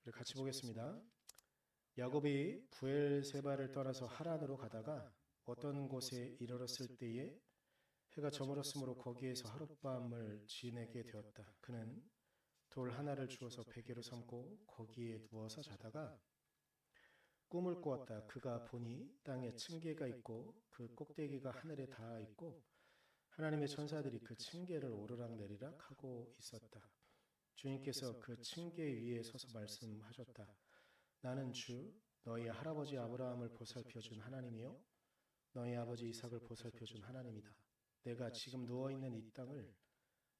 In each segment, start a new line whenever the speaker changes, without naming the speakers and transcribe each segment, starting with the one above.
우리 같이 보겠습니다. 야곱이 부엘세바를 떠나서 하란으로 가다가 어떤 곳에 이르렀을 때에 해가 저물었으므로 거기에서 하룻밤을 지내게 되었다. 그는 돌 하나를 주어서 베개로 삼고 거기에 누워서 자다가 꿈을 꾸었다. 그가 보니 땅에 층계가 있고 그 꼭대기가 하늘에 닿아 있고 하나님의 천사들이 그 층계를 오르락내리락 하고 있었다. 주님께서 그 층계 위에 서서 말씀하셨다. 나는 주 너희 할아버지 아브라함을 보살펴준 하나님이요 너희 아버지 이삭을 보살펴준 하나님이다. 내가 지금 누워있는 이 땅을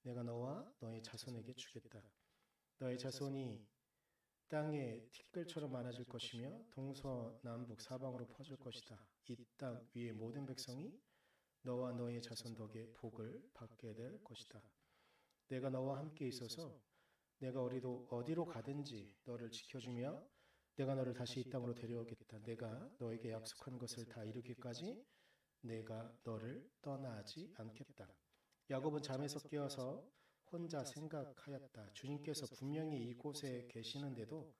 내가 너와 너희 자손에게 주겠다. 너희 자손이 땅에 티끌처럼 많아질 것이며 동서남북 사방으로 퍼질 것이다. 이 땅 위의 모든 백성이 너와 너희 자손 덕에 복을 받게 될 것이다. 내가 너와 함께 있어서 내가 어디로 가든지 너를 지켜주며 내가 너를 다시 이 땅으로 데려오겠다. 내가 너에게 약속한 것을 다 이루기까지 내가 너를 떠나지 않겠다. 야곱은 잠에서 깨어서 혼자 생각하였다. 주님께서 분명히 이곳에 계시는데도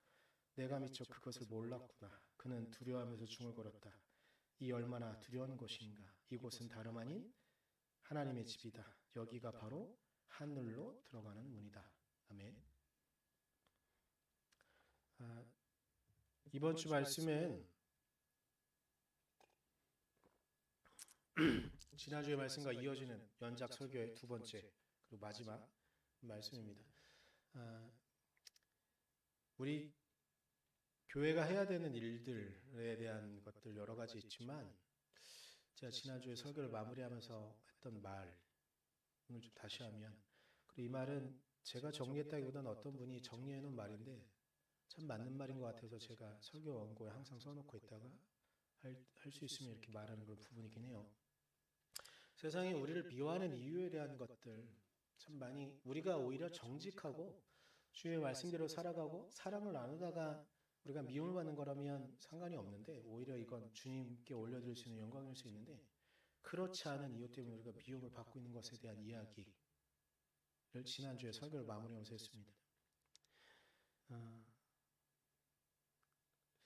내가 미처 그것을 몰랐구나. 그는 두려워하면서 중얼거렸다. 이 얼마나 두려운 곳인가. 이곳은 다름 아닌 하나님의 집이다. 여기가 바로 하늘로 들어가는 문이다. 아멘. 이번 주 말씀은 지난주의 말씀과 이어지는 연작 설교의 두 번째 그리고 마지막 말씀입니다. 우리 교회가 해야 되는 일들에 대한 것들 여러 가지 있지만 제가 지난주에 설교를 마무리하면서 했던 말 오늘 좀 다시 하면 그리고 이 말은 제가 정리했다기보다는 어떤 분이 정리해 놓은 말인데 참 맞는 말인 것 같아서 제가 설교 원고에 항상 써놓고 있다가 할 수 있으면 이렇게 말하는 그런 부분이긴 해요. 세상이 우리를 미워하는 이유에 대한 것들 참 많이 우리가 오히려 정직하고 주의 말씀대로 살아가고 사랑을 나누다가 우리가 미움을 받는 거라면 상관이 없는데 오히려 이건 주님께 올려드릴 수 있는 영광일 수 있는데 그렇지 않은 이유 때문에 우리가 미움을 받고 있는 것에 대한 이야기를 지난주에 설교를 마무리하면서 했습니다.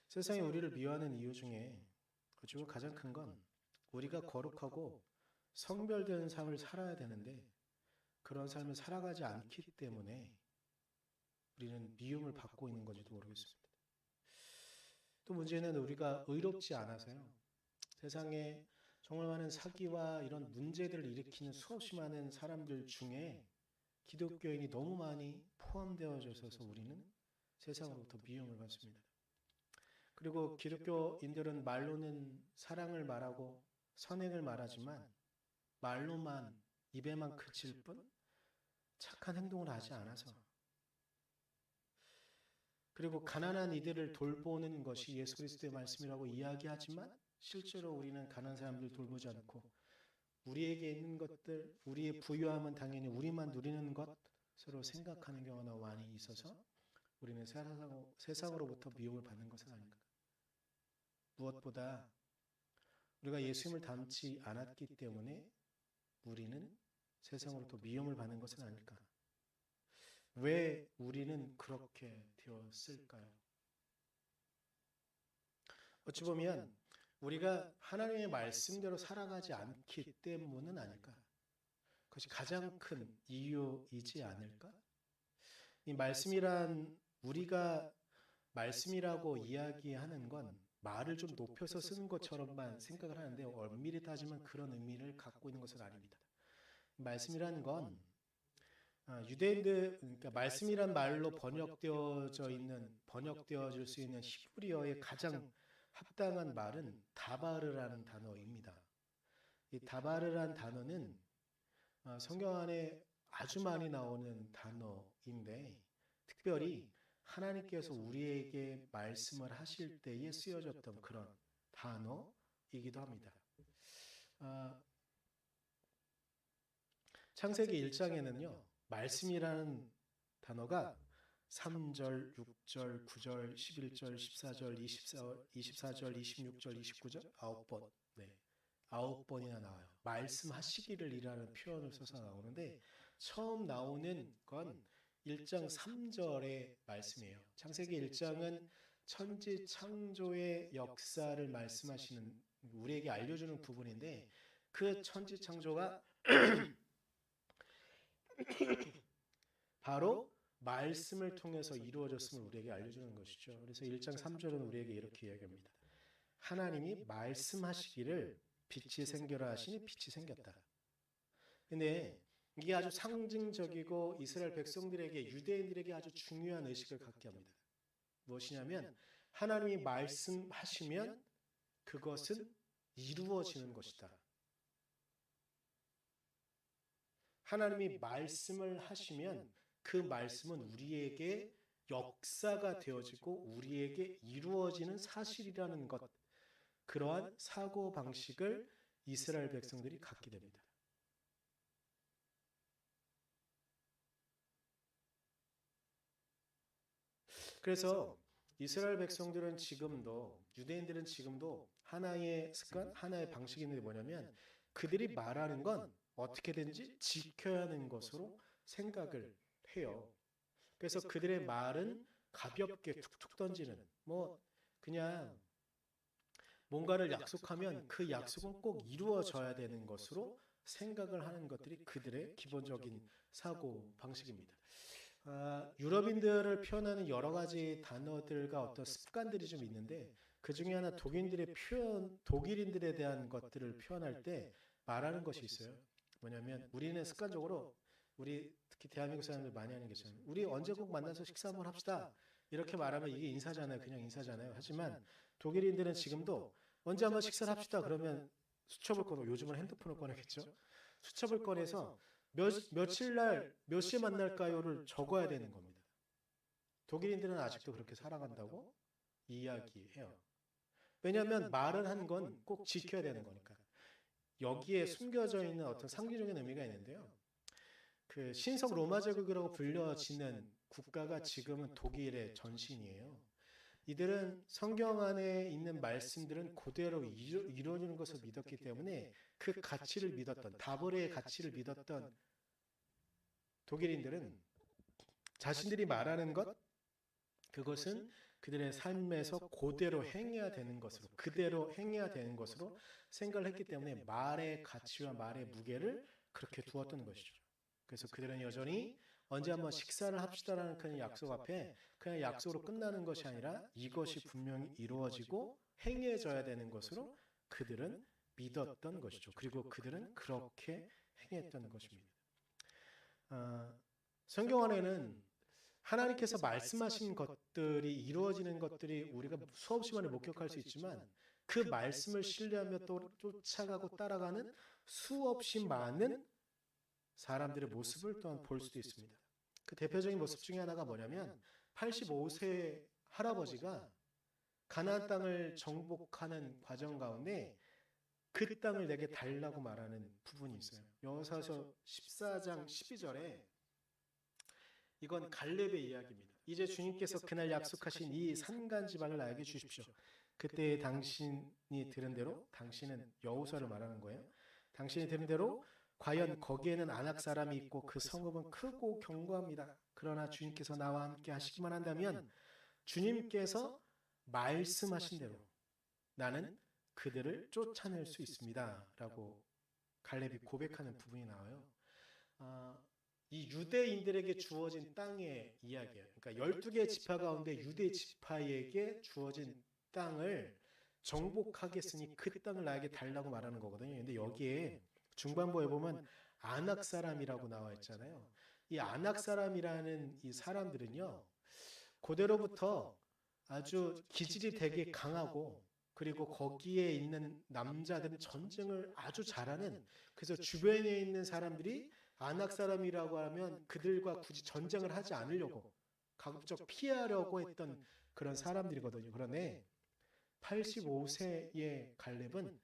세상이 우리를 미워하는 이유 중에 그중 가장 큰 건 우리가 거룩하고 성별된 삶을 살아야 되는데 그런 삶을 살아가지 않기 때문에 우리는 미움을 받고 있는 건지도 모르겠습니다. 또 문제는 우리가 의롭지 않아서요. 세상에 정말 많은 사기와 이런 문제들을 일으키는 수없이 많은 사람들 중에 기독교인이 너무 많이 포함되어져 있어서 우리는 세상으로부터 미움을 받습니다. 그리고 기독교인들은 말로는 사랑을 말하고 선행을 말하지만 말로만 입에만 그칠 뿐 착한 행동을 하지 않아서 그리고 가난한 이들을 돌보는 것이 예수 그리스도의 말씀이라고 이야기하지만 실제로 우리는 가난한 사람들을 돌보지 않고 우리에게 있는 것들, 우리의 부유함은 당연히 우리만 누리는 것으로 생각하는 경우가 너무 많이 있어서 우리는 세상으로부터 미움을 받는 것은 아닌가. 무엇보다 우리가 예수님을 닮지 않았기 때문에 우리는 세상으로부터 미움을 받는 것은 아닐까. 왜 우리는 그렇게 되었을까요? 어찌 보면 우리가 하나님의 말씀대로 살아가지 않기 때문은 아닐까? 그것이 가장 큰 이유이지 않을까? 이 말씀이란 우리가 말씀이라고 이야기하는 건 말을 좀 높여서 쓰는 것처럼만 생각을 하는데 엄밀히 따지면 그런 의미를 갖고 있는 것은 아닙니다. 말씀이란 건 유대인들 그러니까 말씀이란 말로 번역되어질 수 있는 히브리어의 가장 합당한 말은 다바르라는 단어입니다. 이 다바르라는 단어는 성경 안에 아주 많이 나오는 단어인데 특별히 하나님께서 우리에게 말씀을 하실 때에 쓰여졌던 그런 단어이기도 합니다. 창세기 1장에는요. 말씀이라는 단어가 3절, 6절, 9절, 11절, 14절, 24절, 26절, 29절 9번. 네. 9번이나 나와요. 말씀하시기를 이라는 표현을 써서 나오는데 처음 나오는 건 1장 3절의 말씀이에요. 창세기 1장은 천지 창조의 역사를 말씀하시는, 우리에게 알려주는 부분인데, 그 천지 창조가 바로 말씀을 통해서 이루어졌음을 우리에게 알려주는 것이죠. 그래서 1장 3절은 우리에게 이렇게 이야기합니다. 하나님이 말씀하시기를 빛이 생겨라 하시니 빛이 생겼다. 근데 이게 아주 상징적이고 이스라엘 백성들에게, 유대인들에게 아주 중요한 의식을 갖게 합니다. 무엇이냐면 하나님이 말씀하시면 그것은 이루어지는 것이다. 하나님이 말씀을 하시면 그 말씀은 우리에게 역사가 되어지고 우리에게 이루어지는 사실이라는 것, 그러한 사고방식을 이스라엘 백성들이 갖게 됩니다. 그래서 이스라엘 백성들은 지금도, 유대인들은 지금도 하나의 습관, 하나의 방식이 있는데 뭐냐면 그들이 말하는 건 어떻게든지 지켜야 하는 것으로 생각을 해요. 그래서 그들의 말은 가볍게 툭툭 던지는, 그냥 뭔가를 약속하면 그 약속은 꼭 이루어져야 되는 것으로 생각을 하는 것들이 그들의 기본적인 사고 방식입니다. 유럽인들을 표현하는 여러 가지 단어들과 어떤 습관들이 좀 있는데, 그 중에 하나 독일인들의 표현, 독일인들에 대한 것들을 표현할 때 말하는 것이 있어요. 뭐냐면 우리는 습관적으로, 우리 특히 대한민국 사람들 많이 하는 게 있어요. 우리 언제 꼭 만나서 식사 한번 합시다. 이렇게 말하면 이게 인사잖아요. 그냥 인사잖아요. 하지만 독일인들은 지금도 언제 한번 식사를 합시다 그러면 수첩을 꺼내고, 요즘은 핸드폰을 꺼내겠죠. 수첩을 꺼내서 며칠 날 몇 시에 만날까요를 적어야 되는 겁니다. 독일인들은 아직도 그렇게 살아간다고 이야기해요. 왜냐하면 말을 한 건 꼭 지켜야 되는 거니까. 여기에 숨겨져 있는 어떤 상징적인 의미가 있는데요. 그 신성 로마 제국이라고 불려지는 국가가 지금은 독일의 전신이에요. 이들은 성경 안에 있는 말씀들은 그대로 이루어지는 것을 믿었기 때문에 그 가치를 믿었던, 다보레의 가치를 믿었던 독일인들은 자신들이 말하는 것, 그것은 그들의 삶에서 그대로 행해야 되는 것으로, 그대로 행해야 되는 것으로 생각을 했기 때문에 말의 가치와 말의 무게를 그렇게 두었던 것이죠. 그래서 그들은 여전히 언제 한번 식사를 합시다라는 그런 약속 앞에 그냥 약속으로 끝나는 것이 아니라 이것이 분명히 이루어지고 행해져야 되는 것으로 그들은 믿었던 것이죠. 그리고 그들은 그렇게 행했던 것입니다. 성경 안에는 하나님께서 말씀하신 것들이 이루어지는 것들이 우리가 수없이 많이 목격할 수 있지만, 그 말씀을 신뢰하며 또 쫓아가고 따라가는 수없이 많은 사람들의 모습을 또한 볼 수도 있습니다. 그 대표적인 모습 중에 하나가 뭐냐면 85세 할아버지가 가나안 땅을 정복하는 과정 가운데 그 땅을 내게 달라고 말하는 부분이 있어요. 여호수아서 14장 12절에 이건 갈렙의 이야기입니다. 이제 주님께서 그날 약속하신 이 산간 지방을 나에게 주십시오. 그때 당신이 들은 대로, 당신은 여호수아를 말하는 거예요. 당신이 들은 대로 과연 거기에는 아낙 사람이 있고 그 성읍은 크고 견고합니다. 그러나 주님께서 나와 함께 하시기만 한다면 주님께서 말씀하신 대로 나는 그들을 쫓아낼 수 있습니다. 라고 갈렙이 고백하는 부분이 나와요. 이 유대인들에게 주어진 땅의 이야기예요. 그러니까 12개의 지파 가운데 유대 지파에게 주어진 땅을 정복하겠으니 그 땅을 나에게 달라고 말하는 거거든요. 근데 여기에 중반부에 보면 아낙 사람이라고 나와 있잖아요. 이 아낙 사람이라는 이 사람들은요, 고대로부터 아주 기질이 되게 강하고, 그리고 거기에 있는 남자들은 전쟁을 아주 잘하는, 그래서 주변에 있는 사람들이 아낙 사람이라고 하면 그들과 굳이 전쟁을 하지 않으려고 가급적 피하려고 했던 그런 사람들이거든요. 그런데 85세의 갈렙은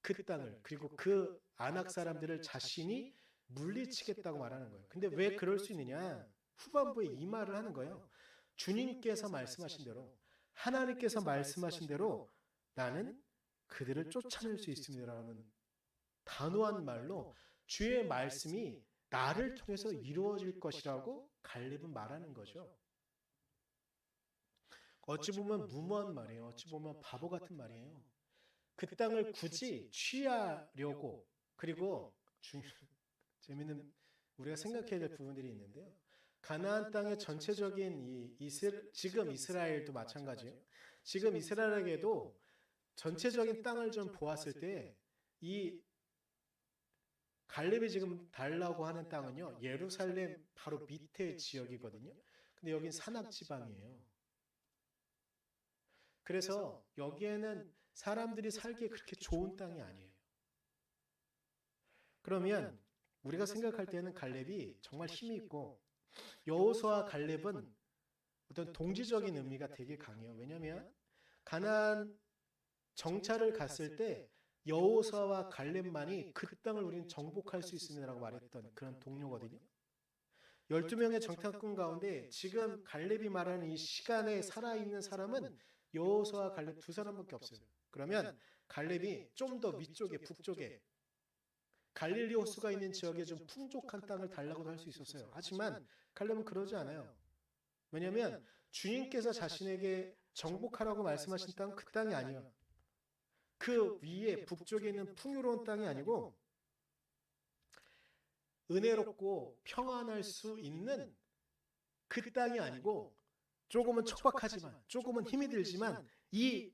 그 땅을, 그리고 그 아낙 사람들을 자신이 물리치겠다고 말하는 거예요. 근데 왜 그럴 수 있느냐? 후반부에 이 말을 하는 거예요. 주님께서 말씀하신 대로, 하나님께서 말씀하신 대로 나는 그들을 쫓아낼 수 있습니다라는 단호한 말로 주의 말씀이 나를 통해서 이루어질 것이라고 갈렙은 말하는 거죠. 어찌 보면 무모한 말이에요. 어찌 보면 바보 같은 말이에요. 그 땅을 굳이 취하려고, 그리고 재미있는 우리가 생각해야 될 부분들이 있는데요. 가나안 땅의 전체적인 지금 이스라엘도 마찬가지예요. 지금 이스라엘에게도 전체적인 땅을 좀 보았을 때 이 갈렙이 지금 달라고 하는 땅은요, 예루살렘 바로 밑에 지역이거든요. 근데 여긴 산악 지방이에요. 그래서 여기에는 사람들이 살기에 그렇게 좋은 땅이 아니에요. 그러면 우리가 생각할 때는 갈렙이 정말 힘이 있고, 여호수아와 갈렙은 어떤 동지적인 의미가 되게 강해요. 왜냐하면 가나안 정찰을 갔을 때 여호수아와 갈렙만이 그 땅을 우리는 정복할 수 있습니다라고 말했던 그런 동료거든요. 12명의 정탐꾼 가운데 지금 갈렙이 말하는 이 시간에 살아있는 사람은 여호수아와 갈렙 두 사람밖에 없어요. 그러면 갈렙이 좀 더 위쪽에, 북쪽에 갈릴리 호수가 있는 지역에 좀 풍족한 땅을 달라고도 할 수 있었어요. 하지만 갈렙은 그러지 않아요. 왜냐하면 주님께서 자신에게 정복하라고 말씀하신 땅은 그 땅이 아니에요. 그 위에 북쪽에 있는 풍요로운 땅이 아니고 은혜롭고 평안할 수 있는 그 땅이 아니고, 조금은 척박하지만, 조금은 힘이 들지만 이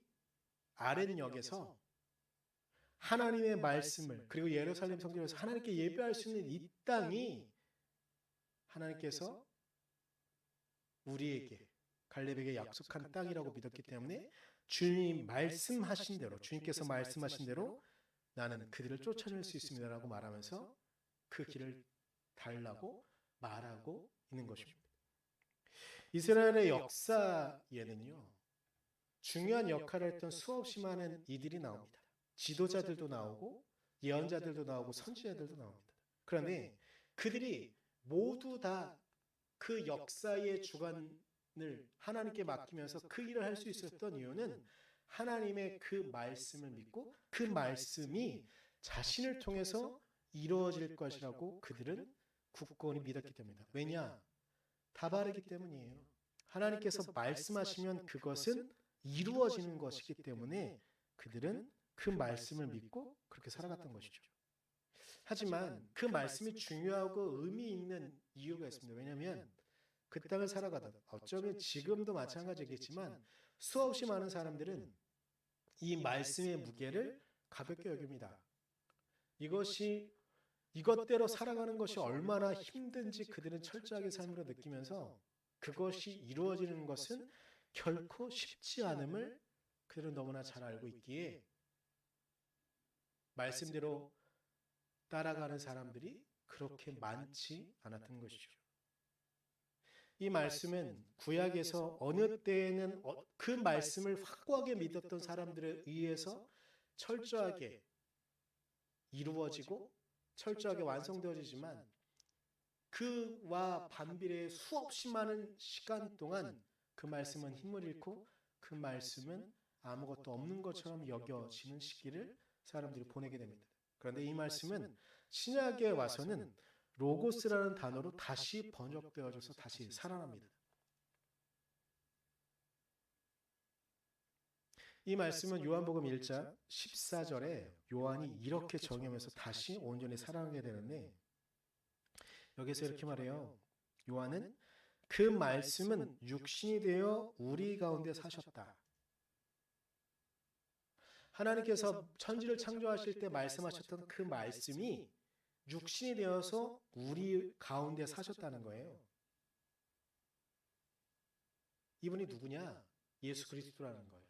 아랫역에서 하나님의 말씀을, 그리고 예루살렘 성전에서 하나님께 예배할 수 있는 이 땅이 하나님께서 우리에게, 갈렙에게 약속한 땅이라고 믿었기 때문에 주님이 말씀하신 대로, 주님께서 말씀하신 대로 나는 그들을 쫓아낼 수 있습니다라고 말하면서 그 길을 달라고 말하고 있는 것입니다. 이스라엘의 역사에는요, 중요한 역할을 했던 수없이 많은 이들이 나옵니다. 지도자들도 나오고 예언자들도 나오고 선지자들도 나옵니다. 그런데 그들이 모두 다 그 역사의 주관을 하나님께 맡기면서 그 일을 할 수 있었던 이유는 하나님의 그 말씀을 믿고 그 말씀이 자신을 통해서 이루어질 것이라고 그들은 굳건히 믿었기 때문이다. 왜냐? 다 바르기 때문이에요. 하나님께서 말씀하시면 그것은 이루어지는 것이기 때문에 그들은 그 말씀을 믿고 그렇게 살아갔던 것이죠. 하지만 그 말씀이 중요하고 의미 있는 이유가 있습니다. 왜냐하면 그 땅을 살아가다, 어쩌면 지금도 마찬가지겠지만 수없이 많은 사람들은 이 말씀의 무게를 가볍게 여깁니다. 이것대로 살아가는 것이 얼마나 힘든지 그들은 철저하게 삶으로 느끼면서 그것이 이루어지는 것은 결코 쉽지 않음을 그들은 너무나 잘 알고 있기에 말씀대로 따라가는 사람들이 그렇게 많지 않았던 것이죠. 이 말씀은 구약에서 어느 때에는 그 말씀을 확고하게 믿었던 사람들에 의해서 철저하게 이루어지고 철저하게 완성되어지지만, 그와 반비례 수없이 많은 시간 동안 그 말씀은 힘을 잃고 그 말씀은 아무것도 없는 것처럼 여겨지는 시기를 사람들이 보내게 됩니다. 그런데 이 말씀은 신약에 와서는 로고스라는 단어로 다시 번역되어져서 다시 살아납니다. 이 말씀은 요한복음 1장 14절에 요한이 이렇게 정의하면서 다시 온전히 살아나게 되는데, 여기서 이렇게 말해요. 요한은 그 말씀은 육신이 되어 우리 가운데 사셨다. 하나님께서 천지를 창조하실 때 말씀하셨던 그 말씀이 육신이 되어서 우리 가운데 사셨다는 거예요. 이분이 누구냐? 예수 그리스도라는 거예요.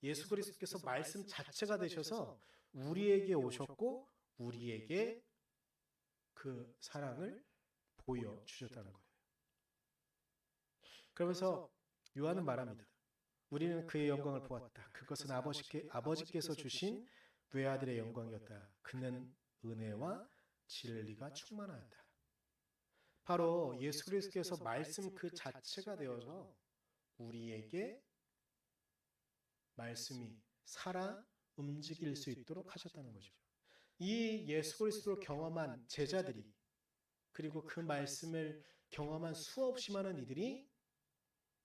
예수 그리스도께서 말씀 자체가 되셔서 우리에게 오셨고 우리에게 그 사랑을 보여주셨다는 거예요. 그러면서 요한은 말합니다. 우리는 그의 영광을 보았다. 그것은 아버지께서 주신 외아들의 영광이었다. 그는 은혜와 진리가 충만하였다. 바로 예수 그리스도께서 말씀 그 자체가 되어서 우리에게 말씀이 살아 움직일 수 있도록 하셨다는 거죠. 이 예수 그리스도를 경험한 제자들이 그리고 그 말씀을 경험한 수없이 많은 이들이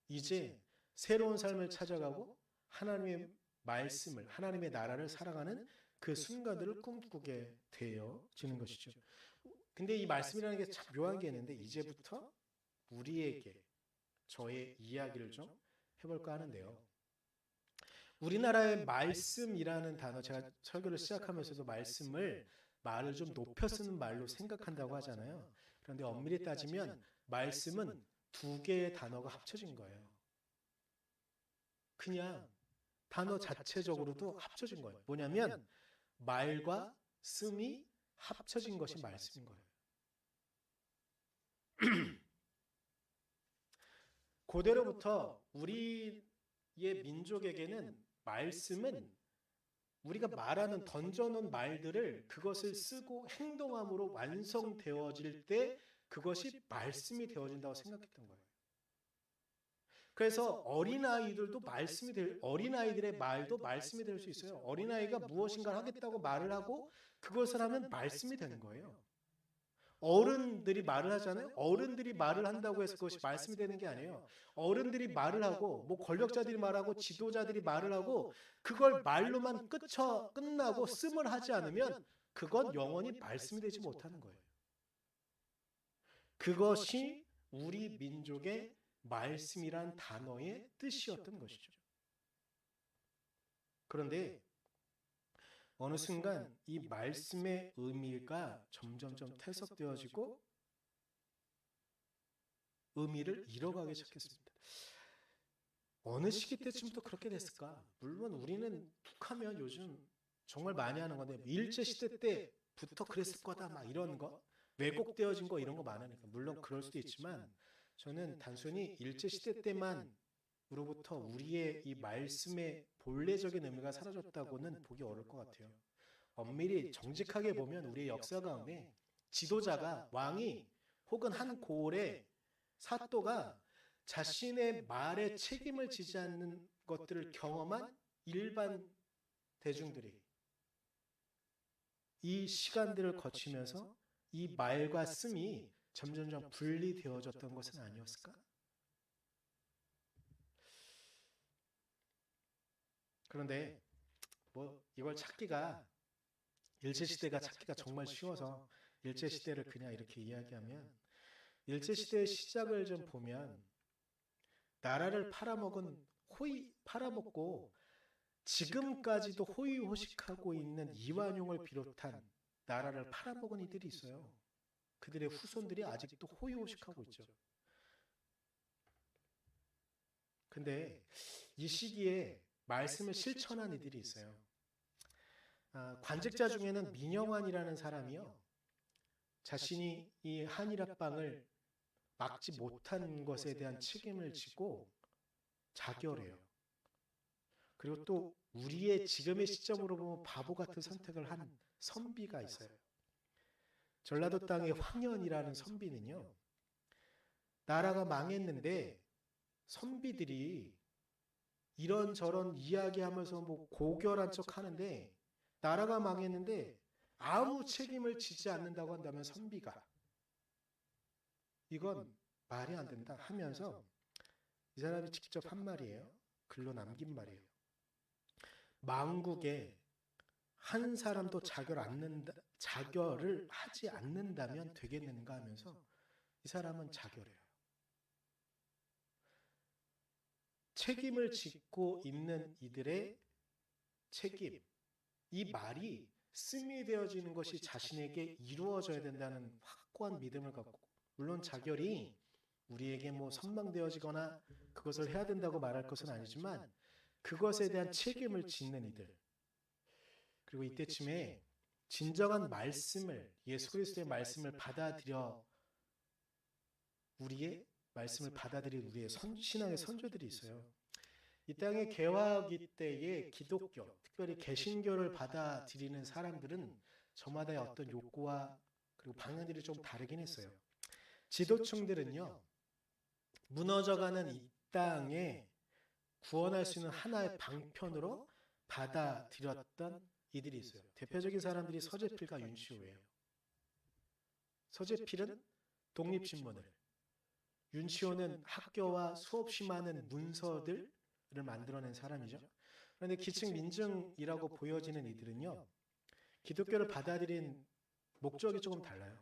이제 새로운 삶을 찾아가고 하나님의 말씀을, 하나님의 나라를 살아가는 그 순간들을 꿈꾸게 되어지는 것이죠. 근데 이 말씀이라는 게 참 묘한 게 있는데 이제부터 우리에게 저의 이야기를 좀 해볼까 하는데요. 우리나라의 말씀이라는 단어, 제가 설교를 시작하면서도 말을 좀 높여 쓰는 말로 생각한다고 하잖아요. 그런데 엄밀히 따지면 말씀은 두 개의 단어가 합쳐진 거예요. 그냥 단어 자체적으로도 합쳐진 거예요. 뭐냐면 말과 씀이 합쳐진 것이 말씀인 거예요. 고대로부터 우리의 민족에게는 말씀은 우리가 말하는 던져놓은 말들을 그것을 쓰고 행동함으로 완성되어질 때 그것이 말씀이 되어진다고 생각했던 거예요. 그래서 어린아이들의 말도 말씀이 될 수 있어요. 어린아이가 무엇인가를 하겠다고 말을 하고 그것을 하면 말씀이 되는 거예요. 어른들이 말을 하잖아요. 어른들이 말을 한다고 해서 그것이 말씀이 되는 게 아니에요. 어른들이 말을 하고 뭐 권력자들이 말하고 지도자들이 말을 하고 그걸 말로만 끝나고 씀을 하지 않으면 그건 영원히 말씀이 되지 못하는 거예요. 그것이 우리 민족의 말씀이란 단어의 뜻이었던 것이죠. 그런데 어느 순간 이 말씀의 의미가 점점점 퇴색되어지고 의미를 잃어가기 시작했습니다. 어느 시기 때쯤부터 그렇게 됐을까? 물론 우리는 툭하면 요즘 정말 많이 하는 건데 일제시대 때부터 그랬을 거다 막 이런 거 왜곡되어진 거 이런 거 많으니까 물론 그럴 수도 있지만 저는 단순히 일제시대 때만으로부터 우리의 이 말씀의 본래적인 의미가 사라졌다고는 보기 어려울 것 같아요. 엄밀히 정직하게 보면 우리의 역사 가운데 지도자가 왕이 혹은 한 고을의 사또가 자신의 말에 책임을 지지 않는 것들을 경험한 일반 대중들이 이 시간들을 거치면서 이 말과 씀이 점점점 분리되어졌던 것은 아니었을까? 그런데 뭐 이걸 일제시대가 찾기가 정말 쉬워서 일제시대를 그냥 이렇게 이야기하면 일제시대의 시작을 좀 보면 나라를 팔아먹고 지금까지도 호의호식하고 있는 이완용을 비롯한 나라를 팔아먹은 이들이 있어요. 그들의 후손들이 아직도 호의호식하고 있죠. 근데 이 시기에 말씀을 실천한 이들이 있어요. 관직자 중에는 민영환이라는 사람이요. 자신이 이 한일합방을 막지 못한 것에 대한 책임을 지고 자결해요. 그리고 또 우리의 지금의 시점으로 보면 바보 같은 선택을 한 선비가 있어요. 전라도 땅의 황현이라는 선비는요. 나라가 망했는데 선비들이 이런저런 이야기하면서 뭐 고결한 척 하는데 나라가 망했는데 아무 책임을 지지 않는다고 한다면 선비가 이건 말이 안 된다 하면서 이 사람이 직접 한 말이에요. 글로 남긴 말이에요. 망국에 한 사람도 자결을 하지 않는다면 되겠는가 하면서 이 사람은 자결해요. 책임을 짓고 있는 이들의 책임, 이 말이 씀이 되어지는 것이 자신에게 이루어져야 된다는 확고한 믿음을 갖고 물론 자결이 우리에게 뭐 선망되어지거나 그것을 해야 된다고 말할 것은 아니지만 그것에 대한 책임을 짓는 이들 그리고 이때쯤에 진정한 말씀을 예수 그리스도의 말씀을 받아들여 우리의 말씀을 받아들인 우리의 신앙의 선조들이 있어요. 이 땅의 개화기 때의 기독교, 특별히 개신교를 받아들이는 사람들은 저마다의 어떤 욕구와 그리고 방향들이 좀 다르긴 했어요. 지도층들은요. 무너져가는 이 땅에 구원할 수 있는 하나의 방편으로 받아들였던 이들이 있어요. 대표적인 사람들이 서재필과 윤시호예요. 서재필은 독립신문을. 윤치호는 학교와 수없이 많은 문서들을 만들어낸 사람이죠. 그런데 기층 민중이라고 보여지는 이들은요, 기독교를 받아들인 목적이 조금 달라요.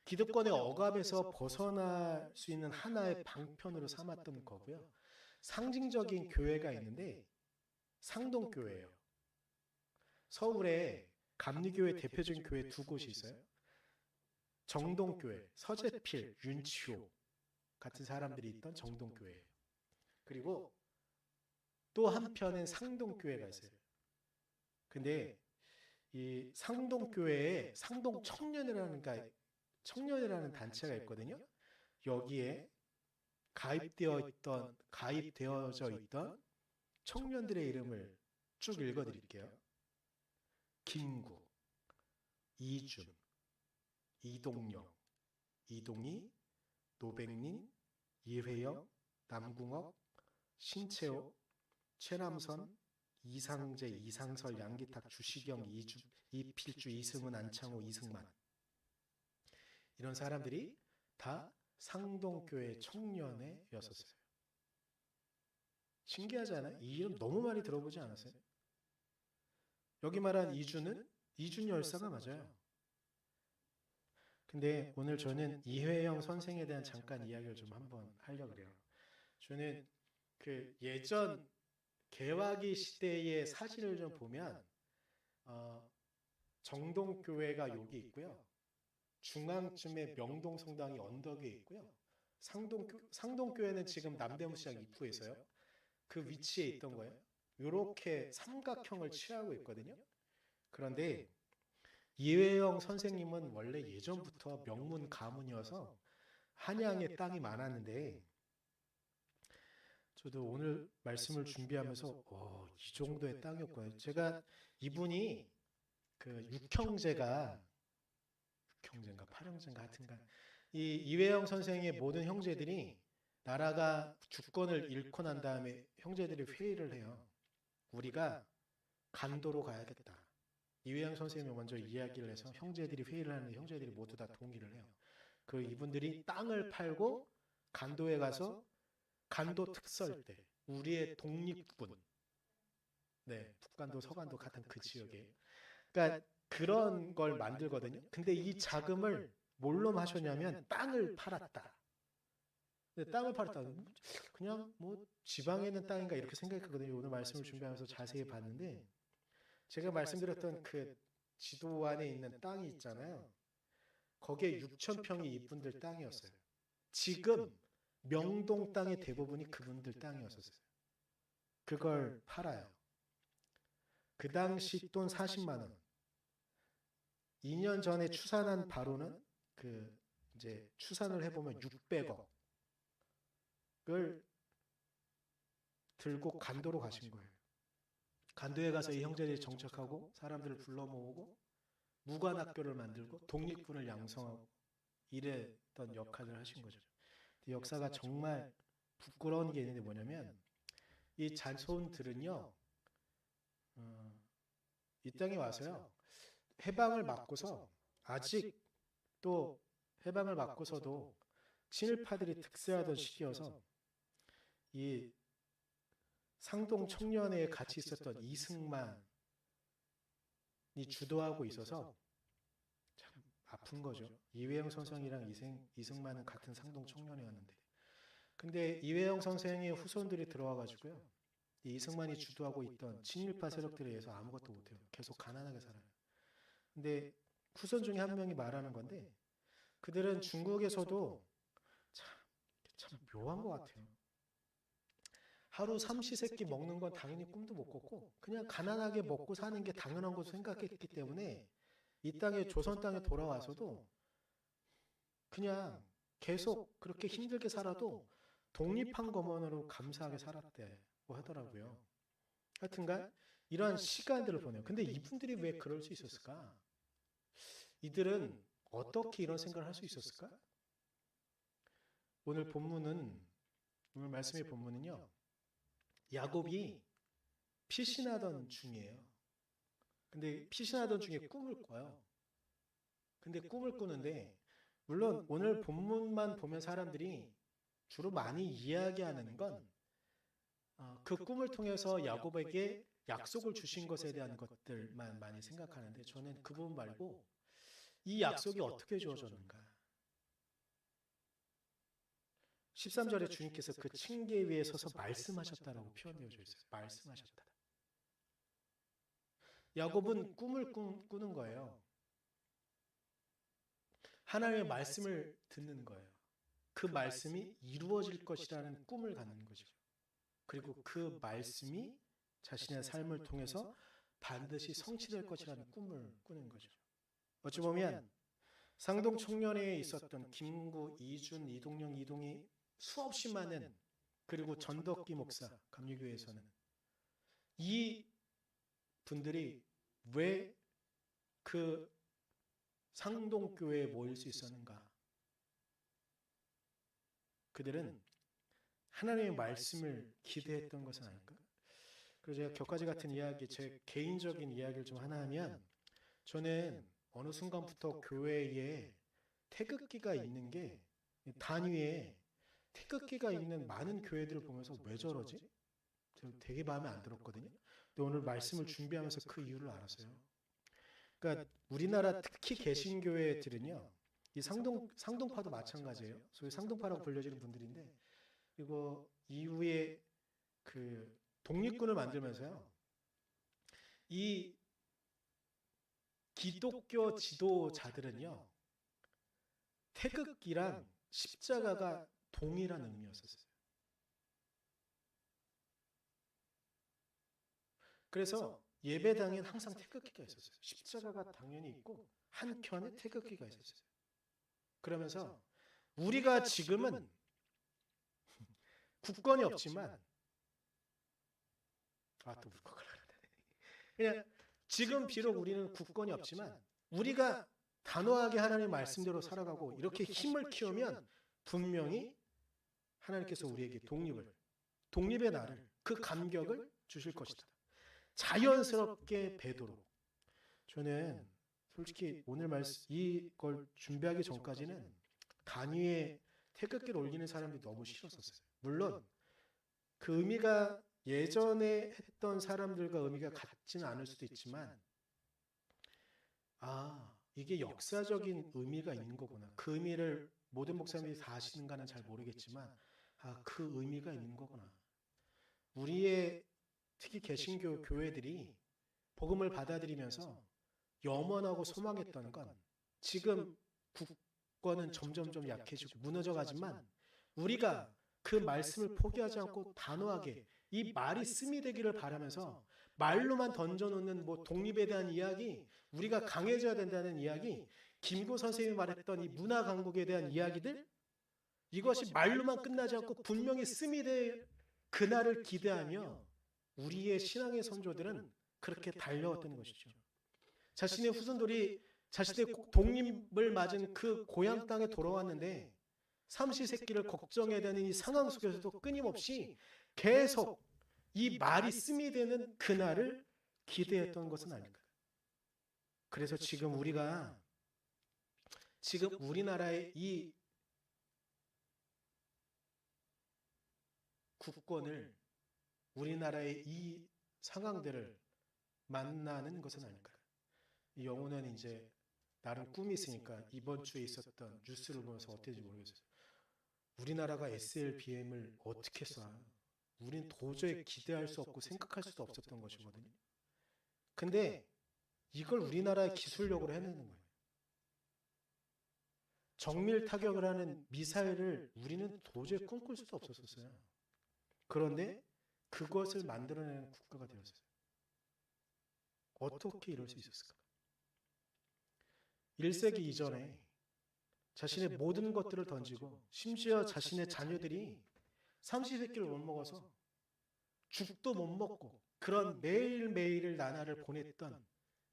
기득권의 억압에서 벗어날 수 있는 하나의 방편으로 삼았던 거고요. 상징적인 교회가 있는데 상동교회예요. 서울에 감리교회 대표적인 교회 두 곳이 있어요. 정동교회, 서재필, 윤치호 같은 사람들이 있던 정동교회예요. 그리고 또 한편엔 상동교회가 있어요. 근데 이 상동교회에 상동청년이라는 단체가 있거든요. 여기에 가입되어져 있던 청년들의 이름을 쭉 읽어드릴게요. 김구, 이준, 이동영, 이동희, 노백린, 이회영, 남궁옥, 신채호, 최남선, 이상재, 이상설, 양기탁, 주시경, 이필주, 이승훈, 안창호, 이승만. 이런 사람들이 다 상동교회 청년회였었어요. 신기하지 않아요? 이 이름 너무 많이 들어보지 않았어요? 여기 말한 이준은 이준 열사가 맞아요. 근데 오늘 저는 이회영 선생에 대한 잠깐 이야기를 좀 한번 하려고 그래요. 저는 그 예전 개화기 시대의 사진을 좀 보면 정동교회가 여기 있고요. 중앙쯤에 명동성당이 언덕에 있고요. 상동교회는 지금 남대문시장 입구에서요. 그 위치에 있던 거예요. 이렇게 삼각형을 취하고 있거든요. 그런데 이회영 선생님은 원래 예전부터 명문 가문이어서 한양에 땅이 많았는데 저도 오늘 말씀을 준비하면서 이 정도의 땅이었고요. 제가 이분이 그 육형제인가 8형제인가 하여튼가 이 이회영 선생의 모든 형제들이 나라가 주권을 잃고 난 다음에 형제들이 회의를 해요. 우리가 간도로 가야겠다. 이회영 선생님이 먼저 이야기를 해서 형제들이 회의를 하는데 형제들이 모두 다 동의를 해요. 그 이분들이 땅을 팔고 간도에 가서 간도 특설대, 우리의 독립군, 네, 북간도, 서간도 같은 그 지역에, 그러니까 그런 걸 만들거든요. 근데 이 자금을 뭘로 마셨냐면 땅을 팔았다. 근데 땅을 팔았다. 그냥 뭐 지방에 있는 땅인가 이렇게 생각했거든요. 오늘 말씀을 준비하면서 자세히 봤는데 제가 말씀드렸던 그 지도 안에 있는 땅이 있잖아요. 거기에 6,000평이 이분들 땅이었어요. 지금 명동 땅의 대부분이 그분들 땅이었었어요. 그걸 팔아요. 그 당시 돈 40만 원. 2년 전에 추산한 바로는 이제 추산을 해보면 600억을 들고 간도로 가신 거예요. 간도에 가서 이 형제들이 정착하고 사람들을 불러 모으고 무관학교를 만들고 독립군을 양성하고 이랬던 역할을 하신 거죠. 역사가 정말 부끄러운 게 있는데 뭐냐면 이 자손들은요, 이 땅에 와서요, 해방을 맞고서 아직 또 해방을 맞고서도 친일파들이 득세하던 시기여서 이 상동 청년회에 같이 있었던 이승만이 주도하고 있어서 참 아픈 거죠. 이회영 선생이랑 이승만은 같은 상동 청년회였는데, 근데 이회영 선생의 후손들이 들어와가지고요, 이 이승만이 주도하고 있던 친일파 세력들에 의해서 아무것도 못해요. 계속 가난하게 살아요. 근데 후손 중에 한 명이 말하는 건데, 그들은 중국에서도 참 묘한 것 같아요. 하루 삼시세끼 먹는 건 당연히 꿈도 못 꿨고 그냥 가난하게 먹고 사는 게 당연한 것으로 생각했기 때문에 이 땅에, 조선 땅에 돌아와서도 그냥 계속 그렇게 힘들게 살아도 독립한 것만으로 감사하게 살았다고 하더라고요. 하여튼간 이러한 시간들을 보내요. 근데 이분들이 왜 그럴 수 있었을까? 이들은 어떻게 이런 생각을 할 수 있었을까? 오늘 말씀의 본문은요, 야곱이 피신하던 중이에요. 근데 피신하던 중에 꿈을 꿔요. 근데 꿈을 꾸는데 물론 오늘 본문만 보면 사람들이 주로 많이 이야기하는 건 그 꿈을 통해서 야곱에게 약속을 주신 것에 대한 것들만 많이 생각하는데 저는 그 부분 말고 이 약속이 어떻게 주어졌는가. 13절에 주님께서 그 층계 위에 서서 말씀하셨다라고 표현되어져 있어요. 말씀하셨다. 야곱은 꿈을 꾸는 거예요. 하나님의 말씀을 듣는 거예요. 그 말씀이 이루어질 것이라는 꿈을 갖는 거죠. 그리고 그 말씀이 자신의 삶을 통해서 반드시 성취될 것이라는 꿈을 꾸는 거죠. 어찌 보면 상동 청년회에 있었던 김구, 이준, 이동영, 이동희 수없이 많은, 그리고 전덕기 목사, 감리교회에서는 이 분들이 왜 그 상동교회에 모일 수 있었는가? 그들은 하나님의 말씀을 기대했던 것은 아닐까? 그리고 제가 격가지 같은 이야기, 제 개인적인 이야기를 좀 하나 하면, 저는 어느 순간부터 교회에 태극기가 있는 게, 단위에 태극기가 있는 많은 교회들을 보면서 왜 저러지? 되게 마음에 안 들었거든요. 근데 오늘 말씀을 준비하면서 그 이유를 알았어요. 그러니까 우리나라 특히 개신교회들은요, 이 상동파도 마찬가지예요. 소위 상동파라고 불려지는 분들인데, 그리고 이후에 그 독립군을 만들면서요, 이 기독교 지도자들은요, 태극기랑 십자가가 동일한 의미였었어요. 그래서 예배당엔 항상 태극기가 있었어요. 십자가가 당연히 있고 한켠에 태극기가 있었어요. 그러면서 우리가 지금은 국권이 없지만, 또 울컥하려고 그냥 지금 비록 우리는 국권이 없지만 우리가 단호하게 하나님의 말씀대로 살아가고 이렇게 힘을 키우면 분명히 하나님께서 우리에게 독립의 날을, 그 감격을 주실 것이다. 자연스럽게 배도록. 저는 솔직히 오늘 이걸 준비하기 전까지는 단위에 태극기를 올리는 사람들이 너무 싫었었어요. 물론 그 의미가 예전에 했던 사람들과 의미가 같지는 않을 수도 있지만, 이게 역사적인 의미가 있는 거구나. 그 의미를 모든 목사님들이 다 아시는가는 잘 모르겠지만, 그 의미가 있는 거구나. 우리의 특히 개신교 교회들이 복음을 받아들이면서 염원하고 소망했던 건, 지금 국권은 점점 약해지고 무너져가지만 우리가 그 말씀을 포기하지 않고 단호하게 이 말이 씀이 되기를 바라면서 말로만 던져놓는 독립에 대한 이야기, 우리가 강해져야 된다는 이야기, 김구 선생님이 말했던 이 문화 강국에 대한 이야기들, 이것이 말로만 끝나지 않고 분명히 씀이 될 그날을 기대하며 우리의 신앙의 선조들은 그렇게 달려왔던 것이죠. 자신의 후손들이 자신의 독립을 맞은 그 고향 땅에 돌아왔는데 삼시세끼를 걱정해야 되는 이 상황 속에서도 끊임없이 계속 이 말이 씀이 되는 그날을 기대했던 것은 아닐까. 그래서 지금 우리나라의 이 국권을, 우리나라의 이 상황들을 만나는 것은 아닐까. 이 영혼은 이제 나름 꿈이 있으니까 이번 주에 있었던 뉴스를 보면서 어땠는지 모르겠어요. 우리나라가 SLBM을 어떻게 쏴요? 우린 도저히 기대할 수 없고 생각할 수도 없었던 것이거든요. 근데 이걸 우리나라의 기술력으로 해내는 거예요. 정밀 타격을 하는 미사일을 우리는 도저히 꿈꿀 수도 없었어요. 그런데 그것을 만들어내는 국가가 되었어요. 어떻게 이럴 수 있었을까? 1세기 이전에 자신의 모든 것들을 던지고, 심지어 자신의 자녀들이 삼시세끼를 못 먹어서 죽도 못 먹고 그런 매일매일을 나날을 보냈던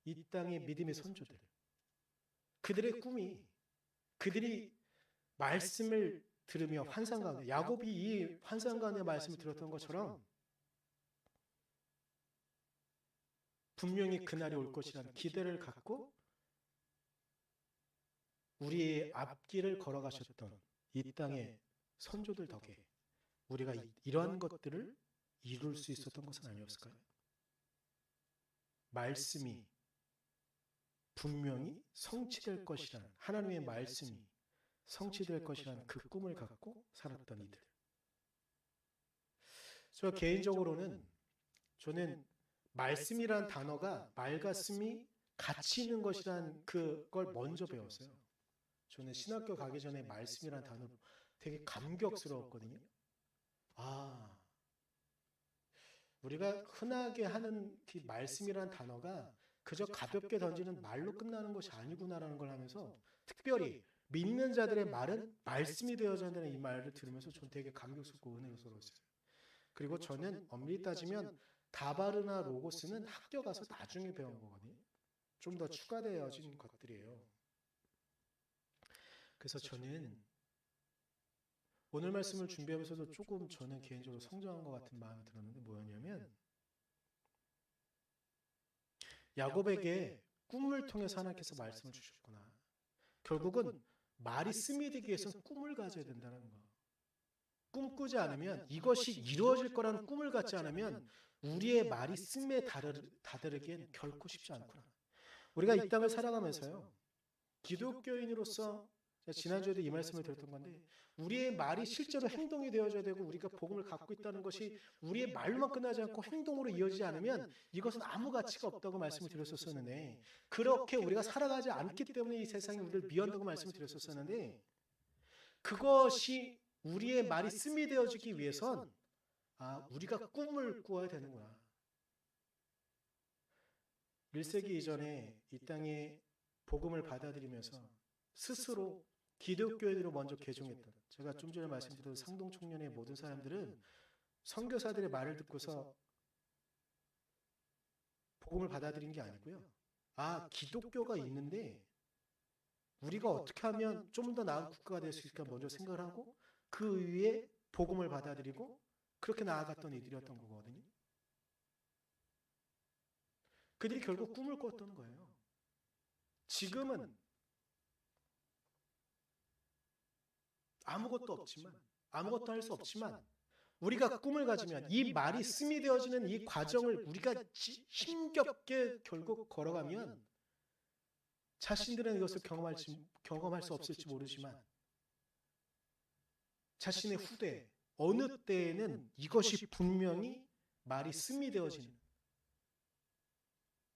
이 땅의 믿음의 선조들, 그들의 꿈이, 그들이 말씀을 들으며 환상 가운데, 야곱이 이 환상 가운데 말씀을 들었던 것처럼 분명히 그날이 올 것이라는 기대를 갖고 우리의 앞길을 걸어가셨던 이 땅의 선조들 덕에 우리가 이러한 것들을 이룰 수 있었던 것은 아니었을까요? 말씀이 분명히 성취될 것이라는, 하나님의 말씀이 성취될 것이라는 그 꿈을 갖고 살았던 이들. 저 개인적으로는 저는 말씀이란 단어가 말가슴이 가치 있는 것이란 그걸 먼저 배웠어요. 저는 신학교 가기 전에 말씀이란 단어 되게 감격스러웠거든요. 아, 우리가 흔하게 하는 그 말씀이란 단어가 그저 가볍게 던지는 말로 끝나는 것이 아니구나라는 걸 하면서, 특별히 믿는 자들의 말은 말씀이 되어야 한다는 이 말을 들으면서 저는 되게 감격스럽고 은혜스러웠어요. 그리고 저는 엄밀히 따지면 다바르나 로고스는 학교 가서 나중에 배운 거거든요. 좀 더 추가되어진 것들이에요. 그래서 저는 오늘 말씀을 준비하면서도 조금 저는 개인적으로 성장한 것 같은 마음이 들었는데, 뭐였냐면 야곱에게 꿈을 통해서 하나님께서 말씀을 주셨구나. 결국은 말이 씀이 되기 위해서는 꿈을 가져야 된다는 거. 꿈꾸지 않으면, 이것이 이루어질 거라는 꿈을 갖지 않으면 우리의 말이 씀에 다다르기엔 결코 쉽지 않구나. 우리가 이 땅을 살아가면서요, 기독교인으로서 지난주에도 이 말씀을 드렸던 건데, 우리의 말이 실제로 행동이 되어져야 되고, 우리가 복음을 갖고 있다는 것이 우리의 말로만 끝나지 않고 행동으로 이어지지 않으면 이것은 아무 가치가 없다고 말씀을 드렸었는데, 그렇게 우리가 살아가지 않기 때문에 이 세상이 우리를 미워한다고 말씀을 드렸었는데, 그것이 우리의 말이 씀이 되어지기 위해선 우리가 꿈을 꾸어야 되는구나. 1세기 이전에 이 땅에 복음을 받아들이면서 스스로 기독교인으로 먼저 개종했던, 제가 좀 전에 말씀드린 상동 청년의 모든 사람들은 선교사들의 말을 듣고서 복음을 받아들인 게 아니고요. 기독교가 있는데 우리가 어떻게 하면 좀 더 나은 국가가 될 수 있을까 먼저 생각을 하고, 그 위에 복음을 받아들이고 그렇게 나아갔던 이들이었던 거거든요. 그들이 결국 꿈을 꿨던 거예요. 지금은 아무것도 없지만, 아무것도 할 수 없지만, 우리가 꿈을 가지면 이 말이 씀이 되어지는 이 과정을 우리가 힘겹게 결국 걸어가면, 자신들은 이것을 경험할 수 없을지 모르지만 자신의 후대 어느 때에는 이것이 분명히 말이 씀이 되어지는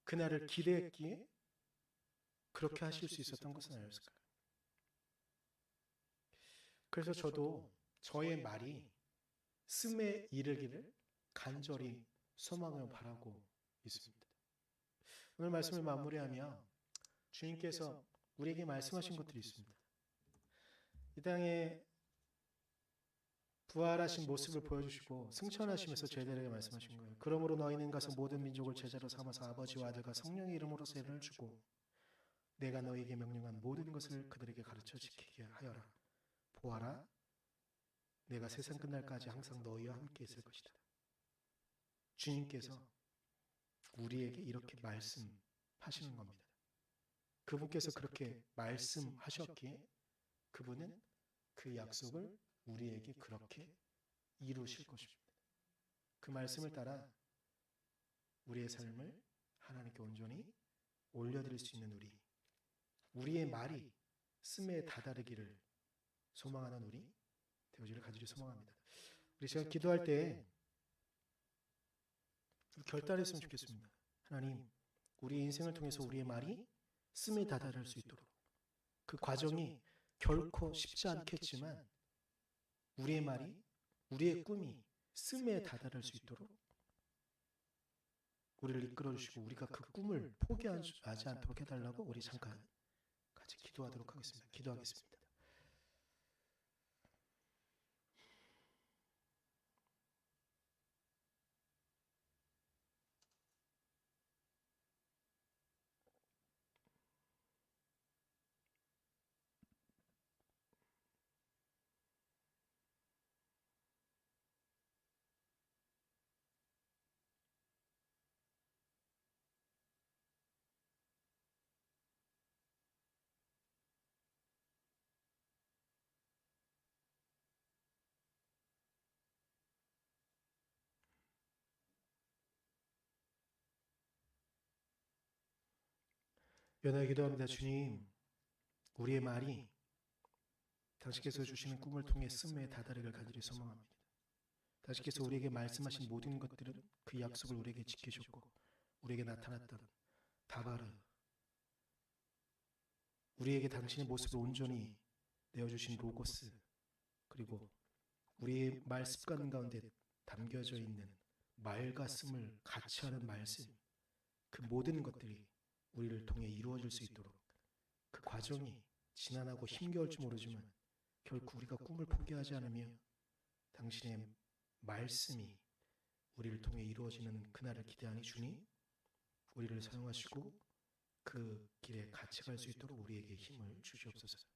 그날을 기대했기에 그렇게 하실 수 있었던 것은 아니었을까요? 그래서 저도 저의 말이 씀에 이르기를 간절히 소망을 바라고 있습니다. 오늘 말씀을 마무리하며 주님께서 우리에게 말씀하신 것들이 있습니다. 이 땅에 부활하신 모습을 보여주시고 승천하시면서 제자들에게 말씀하신 거예요. 그러므로 너희는 가서 모든 민족을 제자로 삼아서 아버지와 아들과 성령의 이름으로 세례를 주고 내가 너희에게 명령한 모든 것을 그들에게 가르쳐 지키게 하여라. 보아라, 내가 세상 끝날까지 항상 너희와 함께 있을 것이다. 주님께서 우리에게 이렇게 말씀하시는 겁니다. 그분께서 그렇게 말씀하셨기에 그분은 그 약속을 우리에게 그렇게 이루실 것입니다. 그 말씀을 따라 우리의 삶을 하나님께 온전히 올려드릴 수 있는 우리의 말이 씀에 다다르기를 소망하는 우리 되어지를 가지를 소망합니다. 우리 제가 기도할 때 결단했으면 좋겠습니다. 하나님, 우리 인생을 통해서 우리의 말이 씀에 다다를 수 있도록, 그 과정이 결코 쉽지 않겠지만 우리의 말이, 우리의 꿈이 씀에 다다를 수 있도록 우리를 이끌어주시고 우리가 그 꿈을 포기하지 않도록 해달라고 우리 잠깐 같이 기도하도록 하겠습니다. 기도하겠습니다. 연하게 기도합니다. 주님, 우리의 말이 당신께서 주시는 꿈을 통해 승리에 다다르길 간절히 소망합니다. 당신께서 우리에게 말씀하신 모든 것들은 그 약속을 우리에게 지켜줬고 우리에게 나타났던 다바르, 우리에게 당신의 모습을 온전히 내어주신 로고스, 그리고 우리의 말 습관 가운데 담겨져 있는 말과 씀을 같이 하는 말씀, 그 모든 것들이 우리를 통해 이루어질 수 있도록 그 과정이 지난하고 힘겨울지 모르지만 결국 우리가 꿈을 포기하지 않으며 당신의 말씀이 우리를 통해 이루어지는 그날을 기대하니 주님, 우리를 사용하시고 그 길에 같이 갈 수 있도록 우리에게 힘을 주시옵소서.